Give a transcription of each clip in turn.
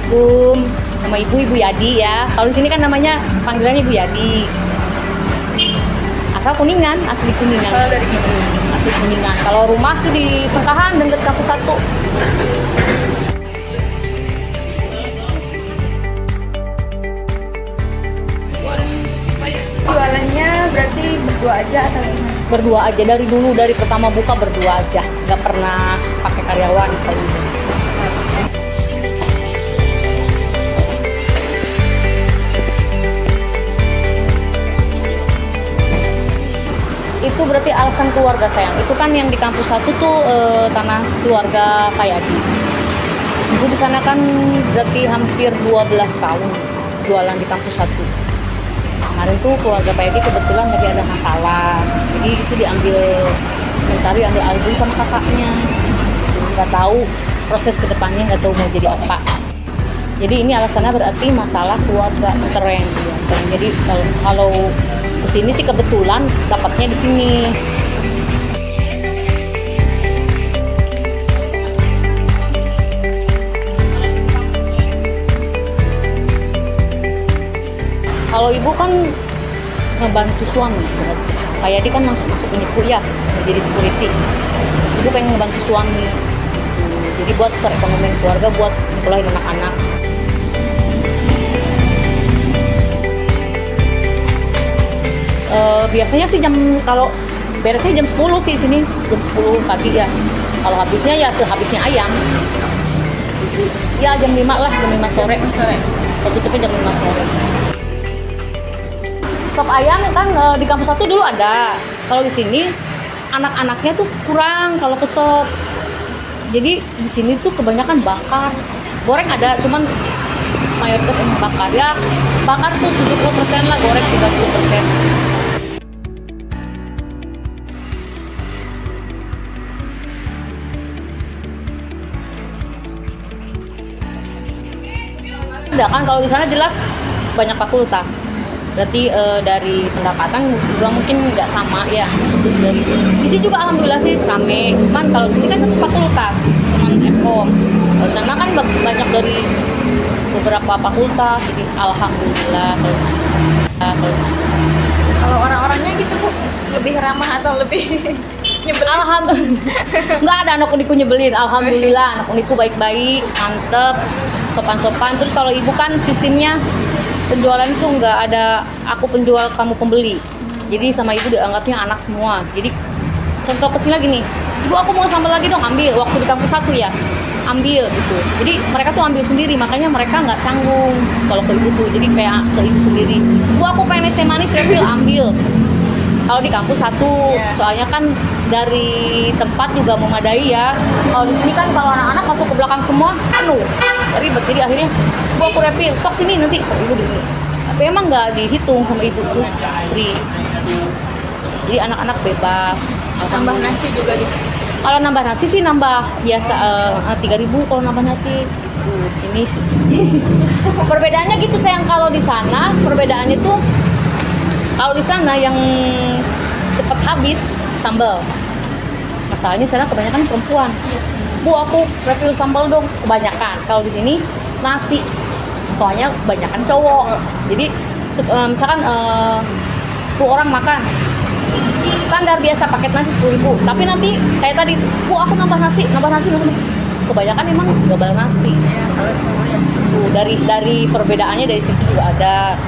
Assalamualaikum. Nama Ibu Yadi ya. Kalau di sini kan namanya panggilannya Ibu Yadi. Asal Kuningan, asli Kuningan. Asal dari asli Kuningan. Kalau rumah sih di Sengkahan dekat kampus 1. Jualannya berarti berdua aja atau gimana? Berdua aja dari dulu, dari pertama buka berdua aja. Nggak pernah pakai karyawan kayak gitu. Itu berarti alasan keluarga sayang. Itu kan yang di kampus 1 tuh tanah keluarga Kak Yadi. Ibu di sana kan berarti hampir 12 tahun jualan di kampus 1. Kemarin tuh keluarga Pak Yadi kebetulan lagi ada masalah. Jadi itu diambil sementara diambil alih dulu sama kakaknya. Nggak tahu proses kedepannya, nggak tahu mau jadi apa. Jadi ini alasannya berarti masalah keluarga keren. Jadi kalau kesini sih kebetulan dapatnya di sini. Kalau ibu kan ngebantu suami, kayak dia kan masuk uniku ya, jadi security. Ibu pengen ngebantu suami, jadi buat perekonomian keluarga, buat nyekolahin anak-anak. Biasanya sih kalau beresnya jam 10 sih sini, jam 10 pagi ya. Kalau habisnya ya sehabisnya ayam. Ya jam 5 lah, jam 5 sore. Kalau tutupnya jam 5 sore. Sop ayam kan di kampus 1 dulu ada. Kalau di sini anak-anaknya tuh kurang kalau ke sop. Jadi di sini tuh kebanyakan bakar. Goreng ada, cuman mayoritas emang bakar ya. Bakar tuh 70% lah, goreng 30%. Enggak kan kalau di sana jelas banyak fakultas. Berarti dari pendapatan juga mungkin nggak sama ya. Terus dari di sini juga alhamdulillah sih rame. Cuman kalau di sini kan satu fakultas, cuman Eko. Kalau sana kan banyak dari beberapa fakultas, jadi alhamdulillah kalau sana. Kalau orang-orangnya gitu Bu, lebih ramah atau lebih nyebelin? Alhamdulillah. Nggak ada anak uniku nyebelin. Alhamdulillah anak uniku baik-baik, mantep, sopan-sopan. Terus kalau ibu kan sistemnya penjualan itu nggak ada aku penjual kamu pembeli. Jadi sama ibu dianggapnya anak semua. Jadi contoh kecilnya gini, ibu aku mau sambal lagi dong, ambil. Waktu di kampus 1 ya, ambil gitu. Jadi mereka tuh ambil sendiri, makanya mereka nggak canggung kalau ke ibu tuh. Jadi kayak ke ibu sendiri, bu aku pengen es teh manis refill, ambil. Kalau di kampus 1, soalnya kan dari tempat juga memadai ya. Kalau di sini kan kalau anak-anak masuk ke belakang semua, penuh, ribet. Jadi akhirnya, bu aku refill, sok sini nanti, sok ibu dulu. Tapi emang nggak dihitung sama ibu tuh, free. Jadi anak-anak bebas. Tambah nasi juga gitu. Kalau nambah nasi sih nambah biasa 3.000 kalau nambah nasi. Di sini sih. Perbedaannya gitu sayang, kalau di sana perbedaannya tuh kalau di sana yang cepat habis sambal. Masalahnya sana kebanyakan perempuan. Bu aku refill sambal dong, kebanyakan. Kalau di sini nasi, soalnya kebanyakan cowok. Jadi misalkan 10 orang makan, standar biasa paket nasi 10.000. Tapi nanti kayak tadi, bu aku nambah nasi. Kebanyakan emang double nasi. Tuh, dari perbedaannya dari situ juga ada.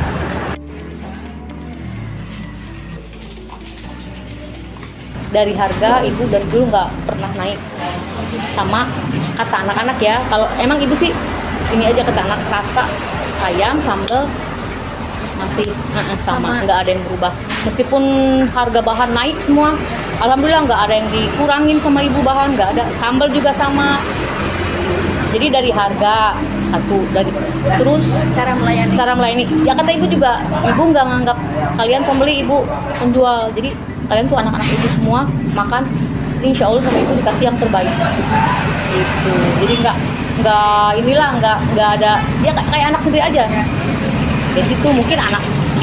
Dari harga ibu dari dulu nggak pernah naik. Sama kata anak-anak ya, kalau emang ibu sih ini aja kata anak, rasa ayam sambal masih sama, nggak ada yang berubah. Meskipun harga bahan naik semua, alhamdulillah nggak ada yang dikurangin sama ibu bahan, nggak ada. Sambal juga sama. Jadi dari harga satu, dari terus cara melayani. Ya kata ibu juga, ibu nggak nganggap kalian pembeli, ibu penjual. Jadi kalian tuh anak-anak ibu semua makan, insya Allah sama ibu dikasih yang terbaik. Gitu. Jadi nggak ada. Ya kayak anak sendiri aja. Dari situ mungkin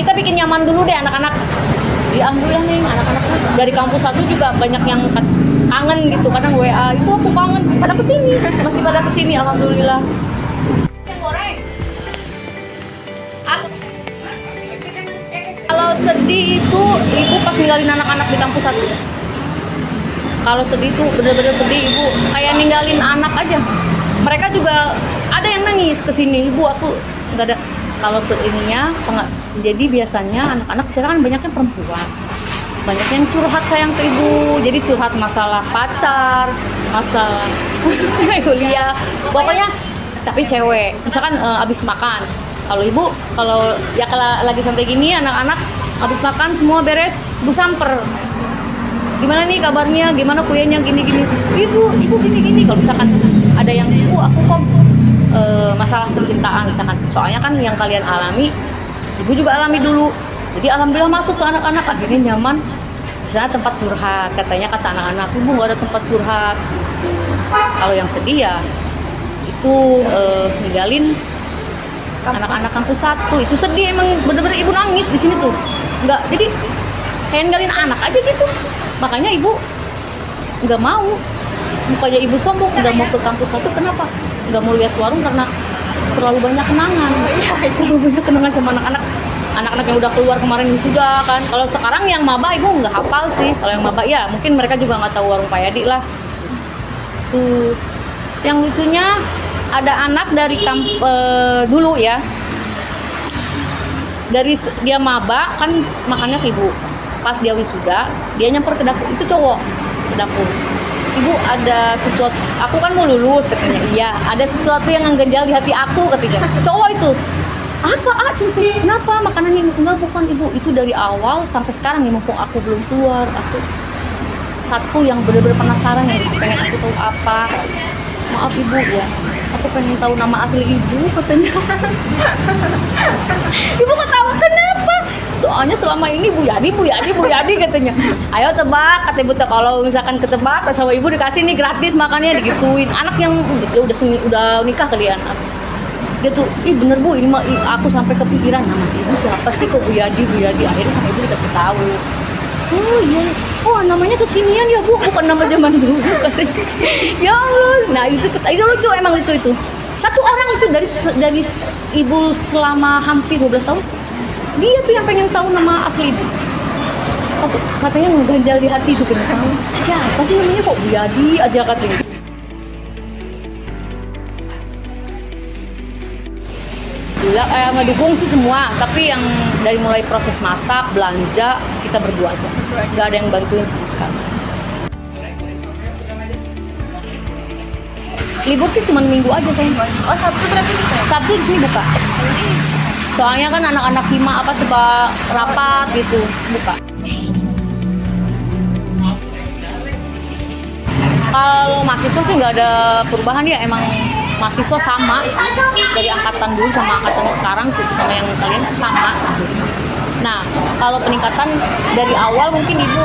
kita bikin nyaman dulu deh anak-anak. Alhamdulillah nih anak-anak dari kampus 1 juga banyak yang kangen gitu, kadang WA itu aku kangen, masih pada kesini alhamdulillah. Kalau sedih itu ibu pas ninggalin anak-anak di kampus 1. Kalau sedih itu bener-bener sedih ibu, kayak ninggalin anak aja. Mereka juga ada yang nangis ke sini, ibu aku nggak ada. Kalau ke ininya, jadi biasanya anak-anak sekarang kan banyaknya perempuan, banyak yang curhat sayang ke ibu, jadi curhat masalah pacar, masalah kuliah, pokoknya tapi cewek. Misalkan abis makan, kalau ibu kalau lagi santai gini anak-anak abis makan semua beres, ibu samper. Gimana nih kabarnya, gimana kuliahnya, gini-gini. Ibu gini-gini. Kalau misalkan ada yang ibu, aku kok masalah percintaan misalkan. Soalnya kan yang kalian alami, ibu juga alami dulu. Jadi alhamdulillah masuk ke anak-anak, akhirnya nyaman. Di sana tempat curhat, katanya kata anak-anak, ibu nggak ada tempat curhat. Kalau yang sedih ya, itu ninggalin anak-anak kampus 1. Itu sedih emang, bener-bener ibu nangis di sini tuh. Nggak, jadi kayak ninggalin anak aja gitu. Makanya ibu nggak mau, bukannya ibu sombong nggak mau ke kampus 1. Kenapa nggak mau lihat warung? Karena terlalu banyak kenangan, terlalu banyak kenangan sama anak-anak yang udah keluar kemarin sudah kan. Kalau sekarang yang maba ibu nggak hafal sih. Kalau yang maba ya mungkin mereka juga nggak tahu warung Pak Yadi lah tuh. Terus yang lucunya ada anak dari dulu ya, dari dia maba kan makannya ke ibu. Pas dia wisuda, dia nyamper ke dapur, itu cowok ke dapur. Ibu, ada sesuatu, aku kan mau lulus katanya. Iya, ada sesuatu yang mengganjal di hati aku katanya. Cowok itu. Apa? Cerita, kenapa makanan ini? Enggak, bukan ibu, itu dari awal sampai sekarang nih, mumpung aku belum keluar. Aku satu yang benar-benar penasaran ya, pengen aku tahu apa. Maaf ibu ya, aku pengen tahu nama asli ibu katanya. Ibu ketawa, kenapa? Soalnya selama ini Bu Yadi katanya. Ayo tebak, kata ibu, kalau misalkan ketebak sama ibu dikasih nih gratis makannya, digituin. Anak yang udah nikah kalian. Dia tuh, bener Bu, ini mah aku sampai kepikiran nama si ibu siapa sih kok Bu Yadi. Akhirnya sama ibu dikasih tahu. Oh iya, namanya kekinian ya Bu, bukan nama zaman dulu katanya. Ya Allah, nah itu lucu, emang lucu itu. Satu orang itu dari ibu selama hampir 12 tahun. Dia tuh yang pengen tahu nama asli ibu. Katanya ngeganjal di hati juga pengen tahu. Siapa sih namanya kok Bu Yadi aja katanya. Ngedukung sih semua, tapi yang dari mulai proses masak, belanja, kita berdua aja. Gak ada yang bantuin sama sekali. Libur sih cuma minggu aja sayang. Oh, Sabtu berarti buka ya? Sabtu di sini buka. Soalnya kan anak-anak hima suka rapat gitu, buka. Kalau mahasiswa sih nggak ada perubahan ya, emang mahasiswa sama dari angkatan dulu sama angkatan sekarang tuh, sama yang kalian sama. Nah, kalau peningkatan dari awal mungkin ibu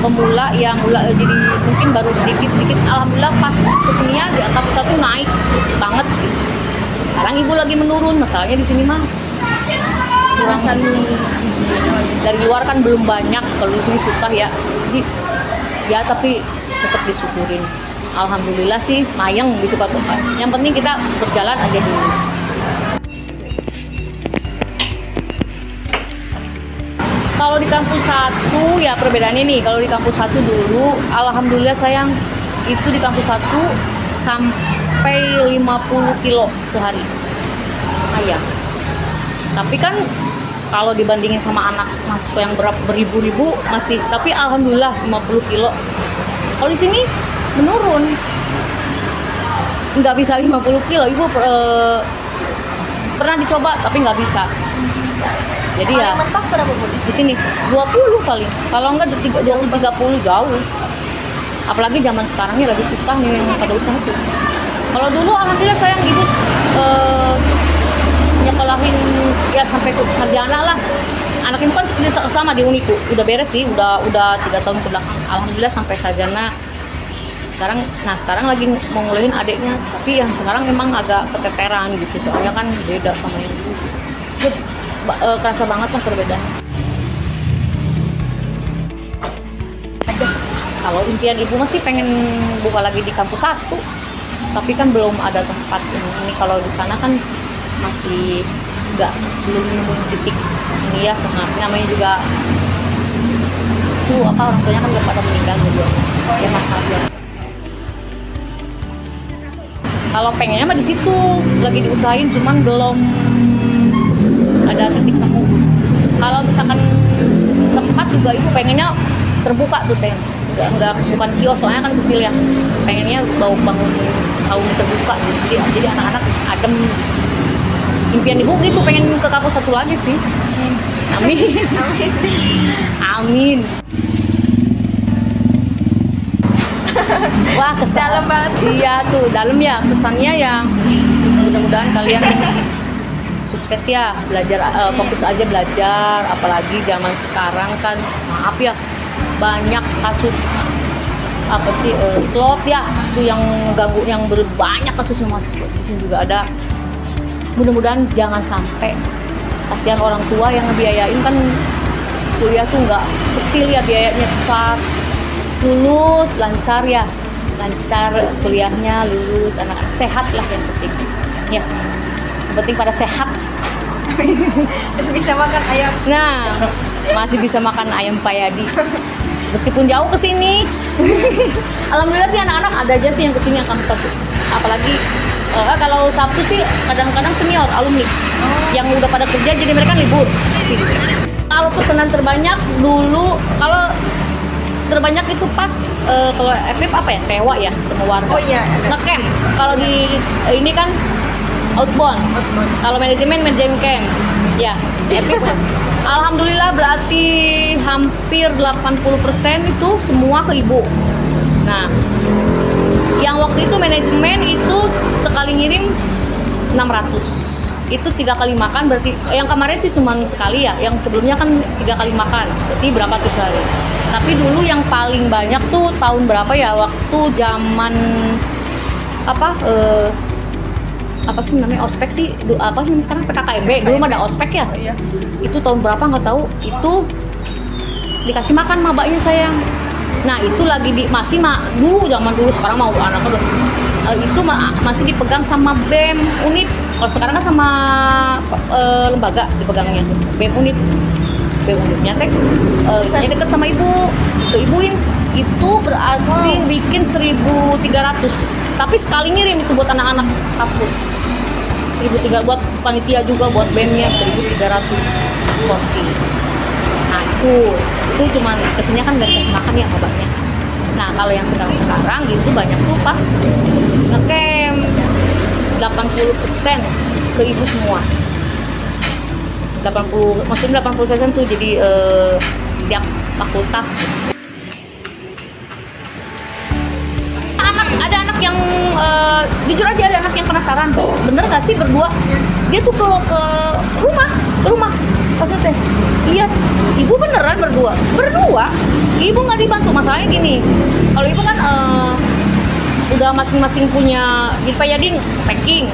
pemula ya jadi mungkin baru sedikit. Alhamdulillah pas kesininya di angka 1 naik banget. Sekarang ibu lagi menurun, masalahnya di sini mah kurang. Dari luar kan belum banyak, kalau di sini susah ya. Jadi ya tapi tetap disyukurin. Alhamdulillah sih mayeng gitu Pak. Yang penting kita berjalan aja dulu. Kalau di kampus 1 ya perbedaannya nih, kalau di kampus 1 dulu alhamdulillah sayang itu di kampus 1 sampai 50 kilo sehari ayam. Tapi kan kalau dibandingin sama anak mahasiswa yang beribu-ribu masih, tapi alhamdulillah 50 kilo. Kalau di sini menurun, nggak bisa 50 kilo. Ibu pernah dicoba tapi nggak bisa. Jadi ya mentok berapa Bu? di sini 20 paling, kalau enggak 20-30 jauh. Apalagi zaman sekarangnya lagi susah nih yang pada usaha tuh. Kalau dulu alhamdulillah sayang ibu nyekolahin ya sampai ke sarjana lah. Anak ibu kan sama di Uniku, udah beres sih, udah 3 tahun ke belakang. Alhamdulillah sampai sarjana. Sekarang lagi mau ngulihin adiknya, tapi yang sekarang emang agak keteteran gitu, soalnya kan beda sama yang dulu. Kerasa banget lah perbedaan. Kalau impian ibu masih pengen buka lagi di kampus 1, tapi kan belum ada tempat ini. Kalau di sana kan masih nggak belum nemuin titik ini ya, sama namanya juga tuh apa, orang tuanya kan udah pada meninggal dua-duanya. Ya masalah. Kalau pengennya mah di situ lagi diusahain, cuman belum ada titik temu. Kalau misalkan tempat juga ibu pengennya terbuka tuh, saya nggak bukan kios, soalnya kan kecil ya, pengennya bangun kaum terbuka, jadi anak-anak adem. Impian ibu gitu, pengen ke kampus satu lagi sih. Amin. Amin. Amin. Wah, kesan Dalam banget. Iya tuh, dalam ya kesannya ya. Mudah-mudahan kalian sukses ya, belajar, fokus aja belajar, apalagi zaman sekarang kan, maaf ya, banyak kasus apa sih, slot ya, itu yang ganggu, yang banyak kasusnya mahasiswa. Di sini juga ada. Mudah-mudahan jangan sampai, kasihan orang tua yang ngebiayain kan, kuliah tuh nggak kecil ya, biayanya besar. Lulus lancar ya, lancar kuliahnya, lulus, anak-anak sehat lah yang penting ya, yang penting pada sehat. Terus bisa makan ayam. Nah, masih bisa makan ayam Pak Yadi meskipun jauh ke sini. Alhamdulillah sih anak-anak ada aja sih yang kesini, yang kampus satu, apalagi kalau Sabtu sih kadang-kadang senior alumni yang udah pada kerja, jadi mereka libur pasti. Kalau pesanan terbanyak dulu, kalau terbanyak itu pas kalau FIP apa ya, Rewa ya, temu warga. Oh iya, ada. Ngecamp. Kalau di ini kan outbound. Kalau manajemen camp. Ya, FIP. Alhamdulillah berarti hampir 80% itu semua ke ibu. Nah, yang waktu itu manajemen itu sekali ngirim 600. Itu 3 kali makan, berarti yang kemarin sih cuma sekali ya, yang sebelumnya kan 3 kali makan, berarti berapa tuh sehari. Tapi dulu yang paling banyak tuh tahun berapa ya, waktu zaman apa sih namanya, ospek sih, apa sih sekarang, PKKMB, dulu mah ada ospek ya. Iya. Itu tahun berapa nggak tahu, itu dikasih makan mabaknya sayang. Nah itu lagi masih dulu, zaman dulu, sekarang mau anak udah itu masih dipegang sama BEM Unit. Kalau sekarang kan sama lembaga dipegangnya, BEM Unit. BEM Unitnya teh ini deket sama ibu, ke ibuin itu berarti bikin 1.300. Tapi sekali ngirim itu buat anak-anak kampus 1.300, buat panitia juga, buat BEM-nya 1.300 porsi. Nah itu cuman kesini kan gak dikasih makan ya obatnya. Nah kalau yang sekarang gitu banyak tuh pas ngecamp, 80% ke ibu semua. 80% tuh jadi setiap fakultas. Ada anak yang jujur aja, ada anak yang penasaran, bener gak sih berdua? Dia tuh ke rumah maksudnya lihat ibu beneran berdua, ibu nggak dibantu. Masalahnya gini, kalau ibu kan udah masing-masing punya, di Pak Yadin packing,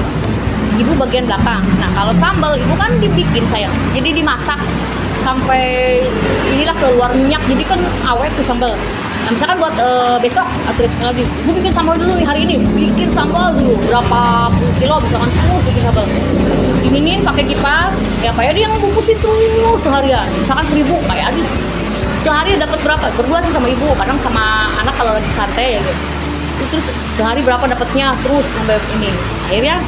ibu bagian belakang. Nah kalau sambal ibu kan dibikin sayang, jadi dimasak sampai inilah keluar minyak, jadi kan awet tuh sambal. Nah misalkan buat besok atau besok lagi, ibu bikin sambal dulu nih, hari ini bikin sambal dulu berapa puluh kilo, misalkan terus bikin sambal, dininin pakai kipas ya, kayak dia yang bungkusin terus seharian, misalkan 1.000 kayak habis sehari dapat berapa, berdua sih sama ibu, kadang sama anak kalau lagi santai ya gitu. Terus sehari berapa dapatnya, terus sampai ini, akhirnya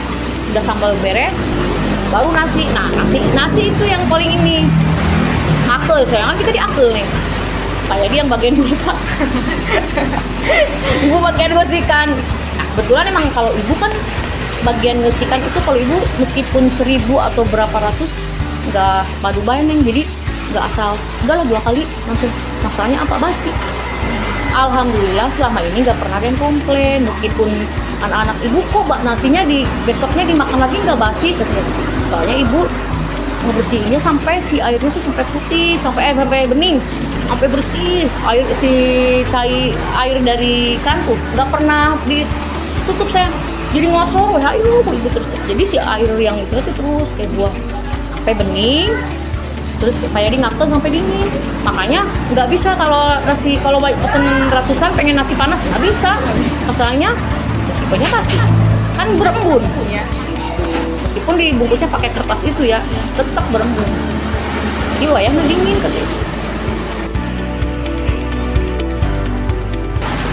udah sambal beres baru nasi. Nah nasi itu yang paling ini akel, sayang kan kita diakel nih, kayak dia yang bagian berapa ibu bagian ngesikan. Nah kebetulan emang kalau ibu kan bagian ngesikan itu, kalau ibu meskipun 1.000 atau berapa ratus nggak sepadu bayang, jadi nggak asal udahlah 2 kali langsung, masalahnya apa, basi. Alhamdulillah selama ini nggak pernah ada yang komplain, meskipun anak-anak ibu kok nasinya di besoknya dimakan lagi nggak basi katanya. Soalnya ibu ngebersihinnya sampai si airnya tuh sampai putih, sampai bening, sampai bersih, air si air dari kantu nggak pernah ditutup sayang, jadi ngocor ya ibu terus. Jadi si air yang itu tuh terus kayak buah sampai bening, terus kayak di ngapel sampai dingin. Makanya nggak bisa kalau nasi, kalau pesen ratusan pengen nasi panas nggak bisa, masalahnya resikonya pasti kan berembun. Iya. meskipun dibungkusnya pakai kertas itu ya tetap berembun. Jadi wayahnya dingin katanya.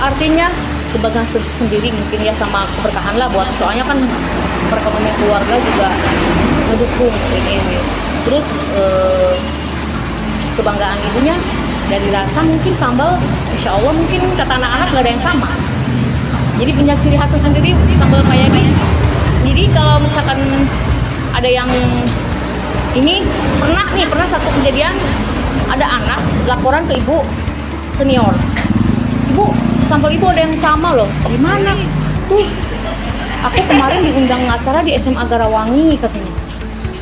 Artinya kebanggaan sendiri mungkin ya, sama keberkahan lah buat, soalnya kan perekonomian keluarga juga ngedukung ini. Terus kebanggaan ibunya dari rasa mungkin sambal, insya Allah mungkin kata anak-anak nggak ada yang sama. Jadi punya ciri khas sendiri sambal kayak gini. Jadi kalau misalkan ada yang ini pernah satu kejadian, ada anak laporan ke ibu senior, ibu sambal ibu ada yang sama loh. Gimana tuh, aku kemarin diundang acara di SMA Garawangi katanya,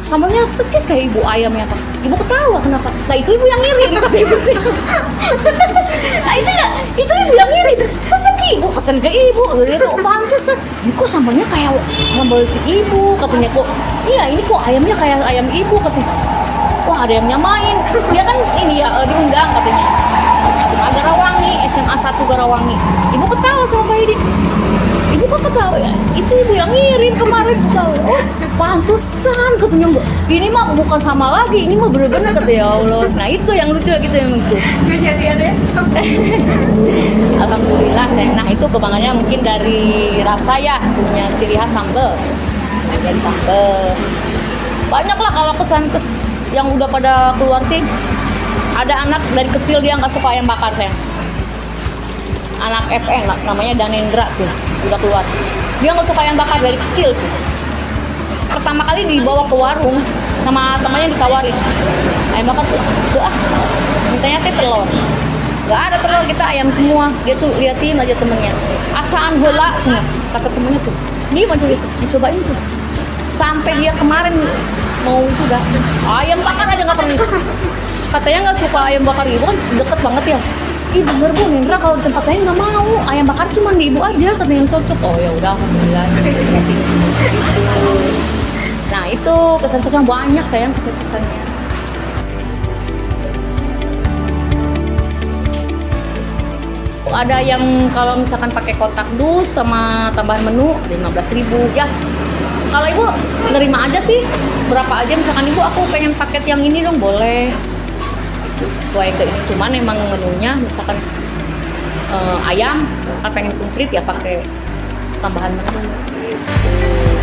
sambalnya percis kayak ibu ayamnya Pak. Ibu ketawa, kenapa? Lah itu ibu yang ngirim kata ibu. Nah itu ibu yang ngirim. Pesan ke ibu. Dia tuh pantesan. Ini kok sambalnya kayak sambal si ibu katanya kok. Iya ini kok ayamnya kayak ayam ibu katanya. Wah ada yang nyamain. Dia kan ini ya diundang katanya. SMA Garawangi, SMA 1 Garawangi. Ibu ketawa sama Pak Hedi. Ibu kok ketawa ya? Itu ibu yang ngirim kemarin ketawa. Oh, pantesan katanya Mbak. Ini mah bukan sama lagi, ini mah bener-bener kata ya Allah. Nah itu yang lucu gitu emang tuh. Kejadiannya. Alhamdulillah sayang. Nah itu kebanggaannya mungkin dari rasa ya, punya ciri khas sambal. Dari sambal. Banyak lah kalau kesan yang udah pada keluar sih. Ada anak dari kecil dia nggak suka ayam bakar sayang. Anak FN namanya Danendra tuh udah keluar, dia nggak suka ayam bakar dari kecil tuh. Pertama kali dibawa ke warung sama temannya ditawarin ayam bakar tuh mintanya telur, nggak ada telur, kita ayam semua. Dia tuh liatin aja temennya, asaan heula cenah kata temennya tuh, dia aja gitu dicobain tuh sampai dia kemarin mau wisuda ayam bakar aja nggak pernah. Katanya nggak suka ayam bakar, ibu kan deket banget ya. Ih bener Bu, Nindra kalau di tempat lain nggak mau, ayam bakar cuma di ibu aja katanya yang cocok. Oh ya udah alhamdulillah. Gitu. Nah itu kesan-kesan banyak sayang, kesan-kesannya. Ada yang kalau misalkan pakai kotak dus sama tambahan menu 15.000 ya. Kalau ibu nerima aja sih, berapa aja misalkan ibu aku pengen paket yang ini dong boleh. Sesuai ke ini, cuman emang menunya misalkan ayam misalkan pengen komplit ya pakai tambahan menu gitu.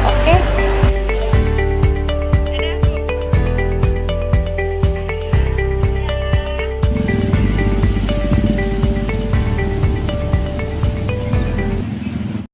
Oke.